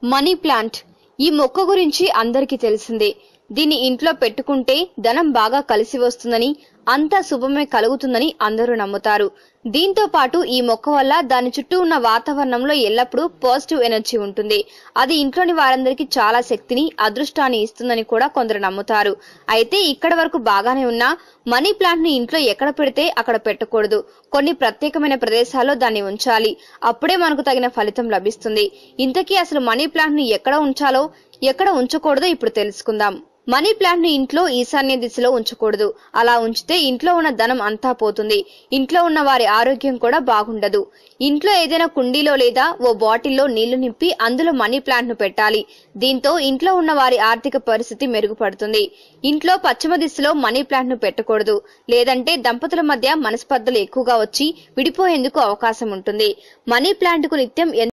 Money plant ఈ మొక్క గురించి అందరికీ తెలిసిందే. దీన్ని ఇంట్లో పెట్టుకుంటే ధనం బాగా కలిసి వస్తుందని, అంతా శుభమే కలుగుతుందని అందరూ నమ్ముతారు. దీంతో పాటు ఈ మొక్క వల్ల దాని చుట్టూ ఉన్న వాతావరణంలో ఎల్లప్పుడూ పాజిటివ్ ఎనర్జీ ఉంటుంది. అది ఇంట్లోని వారందరికీ చాలా శక్తిని, అదృష్టాన్ని ఇస్తుందని కూడా కొందరు నమ్ముతారు. అయితే ఇక్కడ వరకు బాగానే ఉన్నా మనీ ప్లాంట్ ని ఇంట్లో ఎక్కడ పెడితే అక్కడ పెట్టకూడదు. కొన్ని ప్రత్యేకమైన ప్రదేశాల్లో దాన్ని ఉంచాలి. అప్పుడే మనకు తగిన ఫలితం లభిస్తుంది. ఇంతకీ అసలు మనీ ప్లాంట్ ని ఎక్కడ ఉంచాలో, ఎక్కడ ఉంచకూడదో ఇప్పుడు తెలుసుకుందాం. మనీ ప్లాంట్ ని ఇంట్లో ఈశాన్య దిశలో ఉంచకూడదు. అలా ఉంచితే ఇంట్లో ఉన్న ధనం అంతా పోతుంది. ఇంట్లో ఉన్న వారి ఆరోగ్యం కూడా బాగుండదు. ఇంట్లో ఏదైనా కుండీలో లేదా ఓ బాటిల్లో నీళ్లు నింపి అందులో మనీ ప్లాంట్ ను పెట్టాలి. దీంతో ఇంట్లో ఉన్న వారి ఆర్థిక పరిస్థితి మెరుగుపడుతుంది. ఇంట్లో పశ్చిమ దిశలో మనీ ప్లాంట్ ను పెట్టకూడదు. లేదంటే దంపతుల మధ్య మనస్పర్ధలు ఎక్కువగా వచ్చి విడిపోయేందుకు అవకాశం ఉంటుంది. మనీ ప్లాంట్ కు నిత్యం